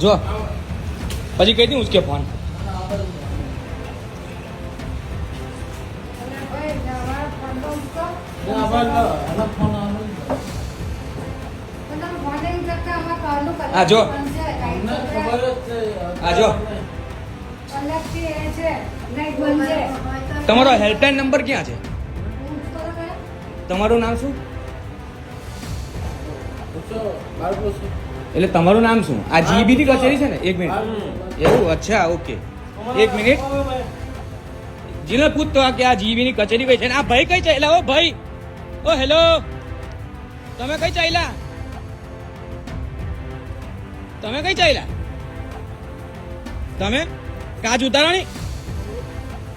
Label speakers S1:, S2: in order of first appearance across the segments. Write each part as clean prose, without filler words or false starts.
S1: જો પછી કઈ દી ઉચકે ફોન હા જો હા જો તમારો હેલ્પલાઇન નંબર ક્યાં છે? તમારું નામ શું? એટલે તમારું નામ શું? આ જીબી ની કચેરી છે ને? એક મિનિટ એવું? અચ્છા ઓકે એક મિનિટ જીને પૂછતો કે આ જીબી ની કચેરી કઈ છે? આ ભાઈ કઈ ચાલ્યા? ઓ ભાઈ, ઓ હેલો, તમે કઈ ચાલ્યા? તમે કઈ ચાલ્યા? તમે કાચ ઉતારો ની,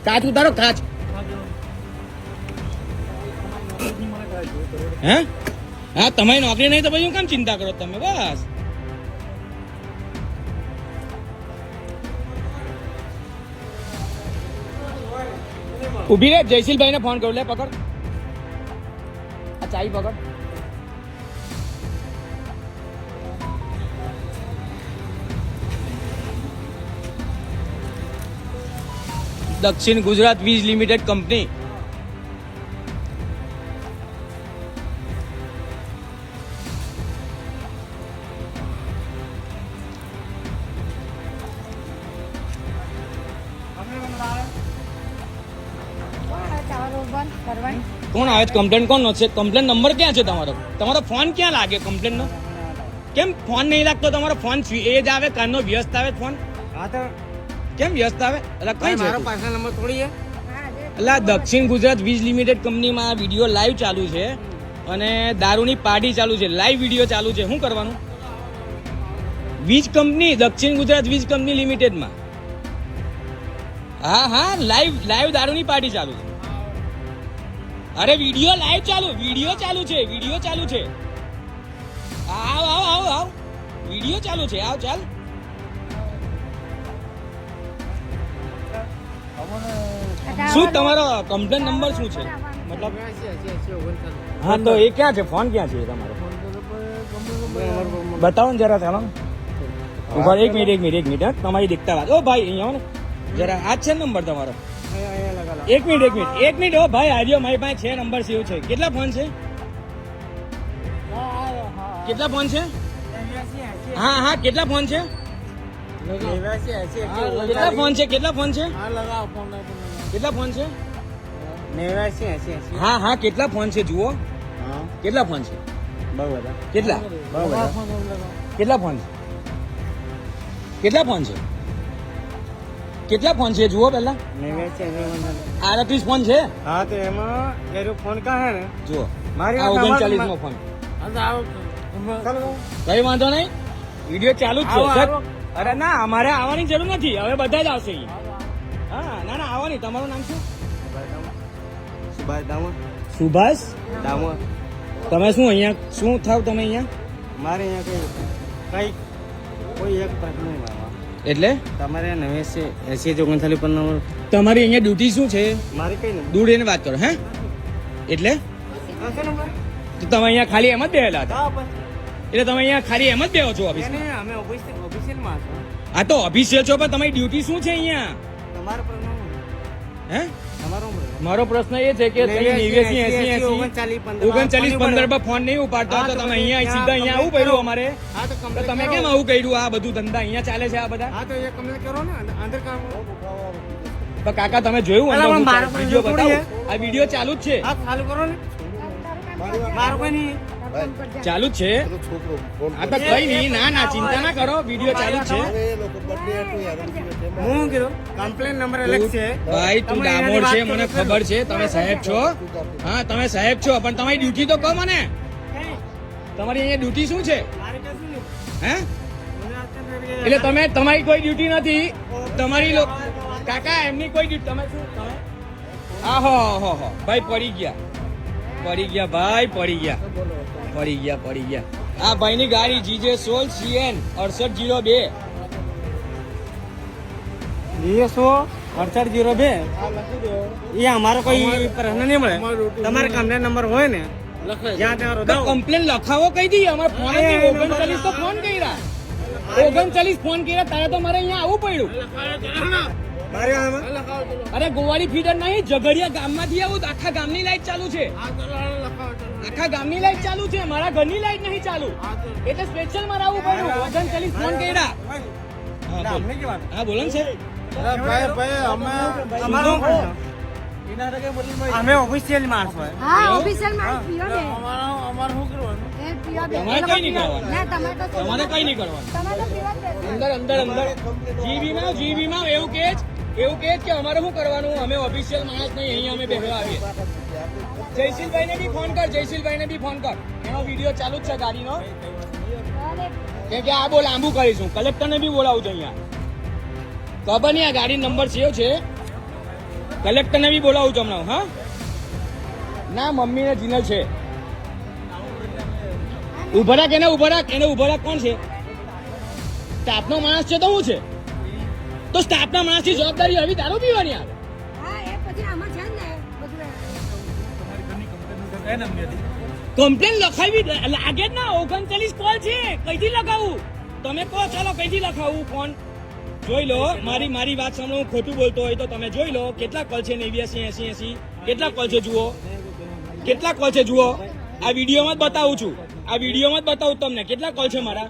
S1: કાચ ઉતારો, કાચ. હે હા, તમારી નોકરી નહીં તો પછી હું કેમ ચિંતા કરો તમે? બસ ઉભી રે, જયશીલભાઈ ને ફોન કરું. લે પકડ આ ચાવી પકડ. દક્ષિણ ગુજરાત વીજ લિમિટેડ કંપની. કોણ આવે છે? કમ્પ્લેન કોણ છે? કમ્પ્લેન નંબર ક્યાં છે તમારો? તમારો ફોન ક્યાં લાગે કમ્પ્લેન નો? કેમ ફોન નહીં લાગતો તમારો? ફોન એ જ આવે કાનનો વ્યસ્ત આવે ફોન?
S2: હા તો
S1: કેમ વ્યસ્ત આવે? એટલે કઈ છે?
S2: મારો પાર્સલ નંબર થોડી છે.
S1: એટલે દક્ષિણ ગુજરાત વીજ લિમિટેડ કંપનીમાં આ વિડીયો લાઈવ ચાલુ છે અને દારૂની પાર્ટી ચાલુ છે. લાઈવ વિડીયો ચાલુ છે. શું કરવાનું? વીજ કંપની, દક્ષિણ ગુજરાત વીજ કંપની લિમિટેડમાં. હા હા, લાઈવ દારૂની પાર્ટી ચાલુ છે. અરે વિડીયો લાઈવ ચાલુ, વિડીયો ચાલુ છે, વિડીયો ચાલુ છે. આવ આવ આવ આવ, વિડીયો ચાલુ છે. આવ ચાલ. શું તમારો કમ્પ્લેન નંબર શું છે? મતલબ હા તો એ ક્યાં છે? ફોન ક્યાં છે તમારો? બતાવો ને જરા. ચાલો ઉભા, એક મિનિટ હા, તમારી દેખતા વાત. ઓ ભાઈ અહીંયા ને જરા, આ છે નંબર તમારો? એક મિનિટ ઓ ભાઈ, આવ્યો મારી પાસે છે નંબર સેવ છે. કેટલા ફોન છે? કેટલા ફોન છે? હા હા, કેટલા ફોન છે? કેટલા ફોન છે? કેટલા ફોન છે? કેટલા ફોન છે? હા હા, કેટલા ફોન છે? જુઓ કેટલા ફોન છે? કેટલા? કેટલા ફોન છે? કેટલા ફોન છે? કેટલા ફોન છે? જુઓ પહેલા. 38 ફોન છે.
S2: હા તો એમાં એરો ફોન કા હે ને?
S1: જુઓ
S2: મારી
S1: આ 39 નો ફોન. કઈ વાંધો નહીં, વિડીયો ચાલુ જ છે. અરે ના, અમારે આવવાની જરૂર નથી, હવે બધા જ આવશે અહીંયા. હા ના ના, આવવાની. તમારું નામ શું?
S2: સુભાષ ડામોર.
S1: સુભાષ
S2: ડામોર.
S1: તમે શું અહીંયા શું થાવ તમે અહીંયા?
S2: મારે અહીંયા કઈ કોઈ એક પ્રશ્ન નહીં મારવા.
S1: એટલે
S2: તમારે 89 પર નંબર.
S1: તમારી અહીંયા ડ્યુટી શું છે?
S2: મારે કઈ નહીં.
S1: દૂર એને વાત કરો. હે એટલે તો તમે અહીંયા ખાલી એમ જ બેહેલા હતા? એટલે તમે અહીંયા ખાલી એમ જ બેહો છો ઓફિસમાં?
S2: અમે ઓફિશિયલમાં છો.
S1: હા તો ઓફિસિયલ છો, પણ તમારી ડ્યુટી શું છે અહીંયા?
S2: તમારો પ્રશ્ન
S1: હે?
S2: તમારો
S1: મારો પ્રશ્ન એ છે કે 39 15 પર ફોન નહીં ઉપાડતા તો તમે અહીંયા સીધા અહીંયા આવું કર્યું અમારે?
S2: હા તો
S1: તો તમે કેમ આવું કર્યું? આ બધું ધંધા અહીંયા ચાલે છે આ બધા?
S2: હા તો એ કમ્પ્લેન કરો ને અંદર કામ.
S1: તો કાકા તમે જોયું?
S2: અલા,
S1: અંદર
S2: મારો કોઈ
S1: વિડીયો
S2: થોડી
S1: બતાવો. આ વિડીયો ચાલુ જ છે.
S2: હા ચાલુ કરો ને. મારો કોઈ નહીં.
S1: ચાલુ જ છે. હા તો કઈ નહીં, ના ના ચિંતા ના કરો, વિડીયો ચાલુ જ છે.
S2: હું કીધું કમ્પ્લેન નંબર અલગ છે.
S1: ભાઈ તું ડામોર છે, મને ખબર છે. તમે સાહેબ છો. હા તમે સાહેબ છો, પણ તમારી ડ્યુટી તો કહો મને. તમારી અહીંયા ડ્યુટી શું છે?
S2: મારે કશું નહીં.
S1: હે? એટલે તમે, તમારી કોઈ ડ્યુટી નથી. તમારી કાકા એમની કોઈ ડ્યુટી. તમે શું? તમે આહો હો હો ભાઈ, પડી ગયા ભાઈ, પડી ગયા. આ ભાઈની ગાડી GJ 16 CN 6802.
S2: GS 6802. એ અમારો કોઈ પ્રશ્ન નહીં મળે. તમારે કમ્પ્લેન નંબર હોય ને જ્યાં ત્યાં
S1: તો
S2: રોદાવો.
S1: કમ્પ્લેન લખાવો કઈ દી અમારે ફોન જ નહીં. 39 તો ફોન કર્યા 39 ફોન કર્યા તારે તો મારે અહીંયા આવવું પડ્યું.
S2: મારે આમાં
S1: અરે ગોવાળી ફીડર નહીં ઝઘડિયા ગામમાંથી આવું તો આખા ગામની લાઈટ ચાલુ છે. આખા ગામની લાઈટ ચાલુ છે મારા ઘરની લાઈટ નહીં ચાલુ એટલે સ્પેશિયલ મારે આવવું પડ્યું. 39 ફોન કર્યા. હા, બોલ.
S2: અમને કેવાનું?
S1: હા બોલો ને સાહેબ.
S2: અમે ઓફિશિયલ માણસ હોય.
S3: હા ઓફિશિયલ માણસ પીઓ ને એ પીઓ બે.
S1: તમારે કઈ નહીં કરવાનું.
S3: ના તમે તો
S1: તમારે કઈ નહીં કરવાનું.
S3: તમે તો પીવા જ બેસો.
S1: અંદર જીબીમાં એવું કે કે અમારે શું કરવાનું અમે ઓફિશિયલ માણસ નહીં અહીંયા અમે બેસવા આવીએ. જયશીલભાઈને બી ફોન કર એનો વિડીયો ચાલુ જ છે ગાડીનો.
S3: અરે
S1: કેમ કે આ બહુ લાંબુ કરીશું કલેક્ટરને બી બોલાવું છું અહીંયા. ખબર નહીં આ ગાડી નંબર સેવ છે કલેક્ટરને બી બોલાવું છું હમણાં. હા ના મમ્મીને જીનલ છે. ઉભા રાખ એને ઉભા રાખ કોણ છે? સ્ટાફનો માણસ છે તો શું છે? તો સ્ટાફના માણસની જવાબદારી આવી દારૂ પીવાની આવે.
S3: હા એ પછી આમાં છે ને બધું
S1: કમ્પ્લેન લખાવી લાગે જ ના 39 કોલ છે કઈથી લખાવું? તમે કહો ચાલો કઈથી લખાવું ફોન જોઈ લો. મારી વાત સાંભળો હું ખોટું બોલતો હોય તો તમે જોઈ લો કેટલા કોલ છે 89 80 કેટલા કોલ છે જુઓ. આ વિડીયોમાં જ બતાવું છું તમને કેટલા કોલ છે મારા.